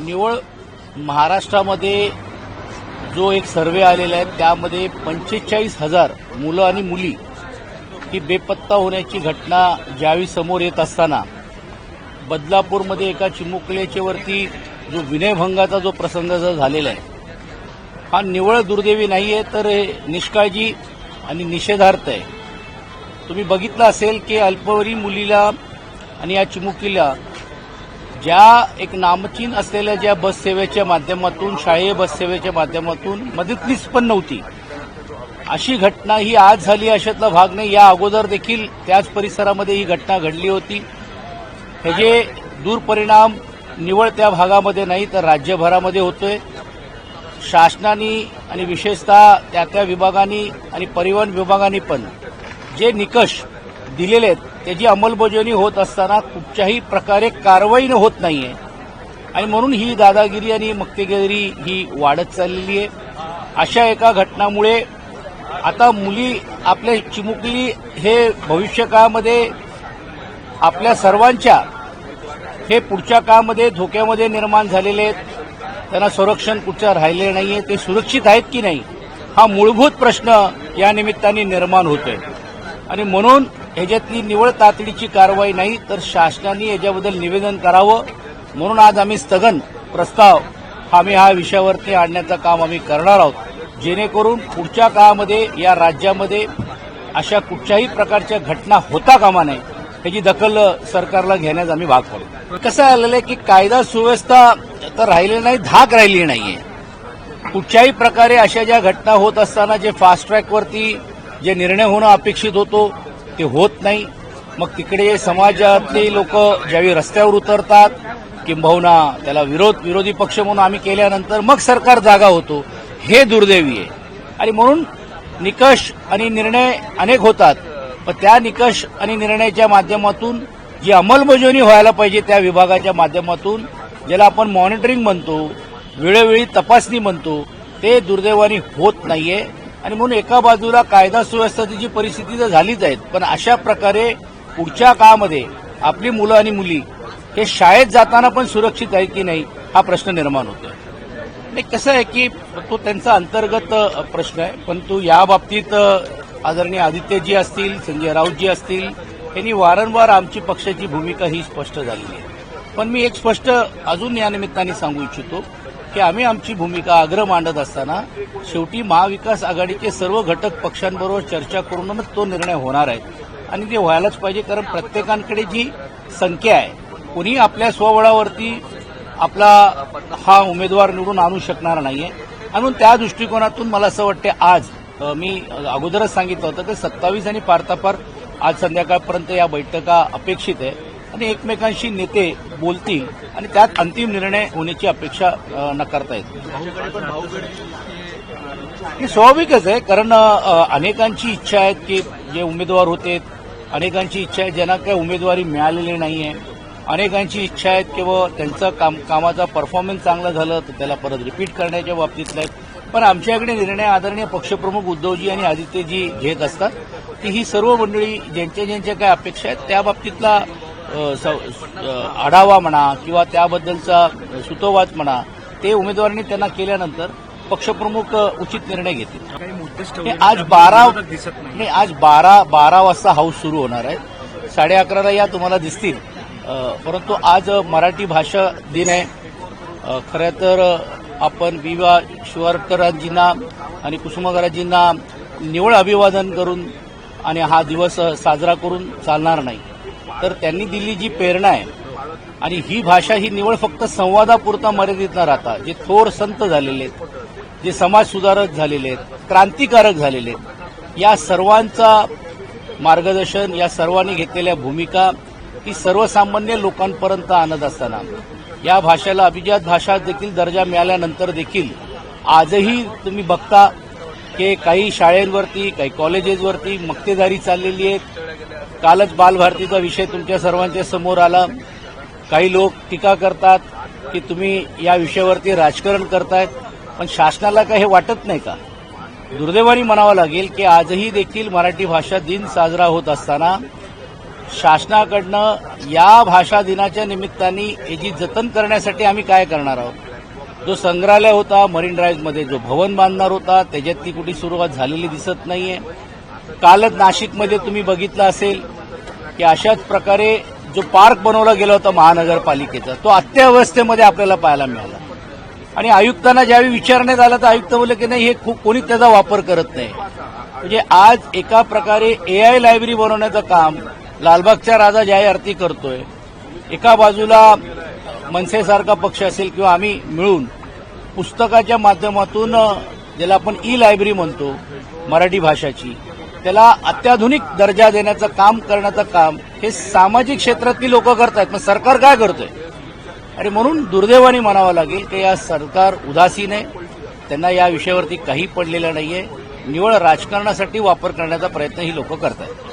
निवळ महाराष्ट्रामध्ये जो एक सर्वे आलेला आहे त्यामध्ये 45,000 मुलं आणि मुली ही बेपत्ता होण्याची घटना ज्यावेळी समोर येत असताना बदलापूरमध्ये एका चिमुकल्याच्या वरती जो विनयभंगाचा जो प्रसंग झालेला आहे हा निव्वळ दुर्दैवी नाहीये तर निष्काळजी आणि निषेधार्थ आहे। तुम्ही बघितलं असेल की अल्पवयीन मुलीला आणि या चिमुकलीला ज्या एक नामचीन असलेल्या ज्या बस सेवेच्या माध्यमातून शाळेय बस सेवेच्या माध्यमातून मदतनीस पण नव्हती अशी घटना ही आज झाली अशातला भाग नाही। या अगोदर देखील त्याच परिसरामध्ये ही घटना घडली होती। हे जे दुर्परिणाम निवळ त्या भागामध्ये नाही तर राज्यभरामध्ये होतोय। शासनाने आणि विशेषतः त्या विभागांनी आणि परिवहन विभागांनी पण जे निकष दिलेले आहेत त्याची अंमलबजावणी होत असताना कुठच्याही प्रकारे कारवाई होत नाहीये आणि म्हणून ही दादागिरी आणि मक्तेगिरी ही वाढत चाललेली आहे। अशा एका घटनामुळे आता मुली आपल्या चिमुकली हे भविष्यकाळामध्ये आपल्या सर्वांच्या हे पुढच्या काळामध्ये धोक्यामध्ये निर्माण झालेले आहेत। त्यांना संरक्षण कुठचं राहिले नाहीये, ते सुरक्षित आहेत की नाही हा मूलभूत प्रश्न या निमित्ताने निर्माण होतोय आणि म्हणून ह्याच्यातली निव्वळ तातडीची कारवाई नाही तर शासनाने याच्याबद्दल निवेदन करावं म्हणून आज आम्ही स्थगन प्रस्ताव आम्ही हा विषयावरती आणण्याचं काम आम्ही करणार आहोत जेणेकरून पुढच्या काळामध्ये या राज्यामध्ये अशा कुठच्याही प्रकारच्या घटना होता कामा नये त्याची दखल सरकारला घेण्यास आम्ही भाग पडू। कसं आलेलं आहे की कायदा सुव्यवस्था तर राहिली नाही, धाक राहिली नाहीये। कुठच्याही प्रकारे अशा ज्या घटना होत असताना जे फास्ट ट्रॅकवरती जे निर्णय होणं अपेक्षित होतो ते होत नाही। मग तिकडे समाजातले लोक ज्यावेळी रस्त्यावर उतरतात किंबहुना त्याला विरोधी पक्ष म्हणून आम्ही केल्यानंतर मग सरकार जागा होतो, हे दुर्दैवी आहे। आणि म्हणून निकष आणि निर्णय अनेक होतात पण त्या निकष आणि निर्णयाच्या माध्यमातून जी अंमलबजावणी व्हायला पाहिजे त्या विभागाच्या माध्यमातून ज्याला आपण मॉनिटरिंग म्हणतो, वेळोवेळी तपासणी म्हणतो, ते दुर्दैवाने होत नाहीये। आणि म्हणून एका बाजूला कायदा सुव्यवस्थेची परिस्थिती तर झालीच आहे पण अशा प्रकारे पुढच्या काळामध्ये आपली मुलं आणि मुली हे शाळेत जाताना पण सुरक्षित आहे की नाही हा प्रश्न निर्माण होतोय। आणि कसं आहे की तो त्यांचा अंतर्गत प्रश्न आहे परंतु या बाबतीत आदरणीय आदित्यजी असतील, संजय राऊतजी असतील यांनी वारंवार आमची पक्षाची भूमिका ही स्पष्ट झालेली आहे। पण मी एक स्पष्ट अजून या निमित्ताने सांगू इच्छितो की आम्ही आमची भूमिका आग्रह मांडत असताना शेवटी महाविकास आघाडीचे सर्व घटक पक्षांबरोबर चर्चा करूनच तो निर्णय होणार आहे आणि ते व्हायलाच पाहिजे कारण प्रत्येकांकडे जी संख्या आहे कोणी आपल्या स्वबळावरती आपला हा उमेदवार निवडून आणू शकणार नाहीये। म्हणून त्या दृष्टिकोनातून मला असं वाटतं आज मी अगोदरच सांगितलं होतं की 27 आणि पार आज संध्याकाळपर्यंत या बैठका अपेक्षित आहे आणि एकमेकांशी नेते बोलतील आणि त्यात अंतिम निर्णय होण्याची अपेक्षा न करता येते। हे स्वाभाविकच आहे कारण अनेकांची इच्छा आहे की जे उमेदवार होते अनेकांची इच्छा आहे ज्यांना काही उमेदवारी मिळालेली नाहीये, अनेकांची इच्छा आहे किंवा त्यांचं कामाचा परफॉर्मन्स चांगलं झालं तर त्याला परत रिपीट करण्याच्या बाबतीतलं आहे। पण आमच्याकडे निर्णय आदरणीय पक्षप्रमुख उद्धवजी आणि आदित्यजी घेत असतात की ही सर्व मंडळी ज्यांच्या काय अपेक्षा आहेत त्या बाबतीतला आढावा म्हणा किंवा त्याबद्दलचा सुतोवाच म्हणा ते उमेदवारांनी त्यांना केल्यानंतर पक्षप्रमुख उचित निर्णय घेतील। आज 12 वाजता हाऊस सुरू होणार आहे, 11:30 या तुम्हाला दिसतील परंतु आज मराठी भाषा दिन आहे। खरं तर आपण विवा शिवाडकरांजींना आणि कुसुमाग्रजांना निव्वळ अभिवादन करून आणि हा दिवस साजरा करून चालणार नाही तर त्यांनी दिलेली जी प्रेरणा आहे आणि ही भाषा ही निव्वळ फक्त संवादापुरता मर्यादित न राहता जे थोर संत झालेले आहेत, जे समाज सुधारक झालेले आहेत, क्रांतिकारक झालेले आहेत, या सर्वांचा मार्गदर्शन या सर्वांनी घेतलेल्या भूमिका ही सर्वसामान्य लोकांपर्यंत आणत असताना या भाषेला अभिजात भाषा देखील दर्जा मिळाल्यानंतर देखील आजही तुम्ही बघता की काही शाळेंवरती काही कॉलेजेसवरती मक्तेदारी चाललेली आहे। कालच बालभारतीचा विषय तुमच्या सर्वांच्या समोर आला। काही लोक टीका करतात की तुम्ही या विषयावरती राजकारण करतायत पण शासनाला काय हे वाटत नाही का? दुर्दैवाने म्हणावं लागेल की आजही देखील मराठी भाषा दिन साजरा होत असताना शासनाकडनं या भाषा दिनाच्या निमित्ताने याची जतन करण्यासाठी आम्ही काय करणार आहोत. जो संग्रहालय होता मरीन ड्राईव्हमध्ये, जो भवन बांधणार होता, त्याच्यातली कुठे सुरुवात झालेली दिसत नाहीये. कालच नाशिकमध्ये तुम्ही बघितलं असेल की अशाच प्रकारे जो पार्क बनवला गेला होता महानगरपालिकेचा, तो अत्यावस्थेमध्ये आपल्याला पाहायला मिळाला. आणि आयुक्तांना ज्यावेळी विचारण्यात आलं तर आयुक्त बोलले की नाही, हे कोणी त्याचा वापर करत नाही. म्हणजे आज एका प्रकारे AI लायब्ररी बनवण्याचं काम लालबागचा राजा ज्या अर्थी करतोय, एका बाजूला मनसेसारखा पक्ष असेल किंवा आम्ही मिळून पुस्तकाच्या माध्यमातून ज्याला आपण लायब्ररी म्हणतो मराठी भाषाची, त्याला अत्याधुनिक दर्जा देण्याचं काम करण्याचं काम हे सामाजिक क्षेत्रातली लोक करतायत. मग सरकार काय करतोय? आणि म्हणून दुर्दैवाने म्हणावं लागेल की या सरकार उदासीन आहे. त्यांना या विषयावरती काही पडलेलं नाहीये. निवळ राजकारणासाठी वापर करण्याचा प्रयत्न ही लोक करतायत.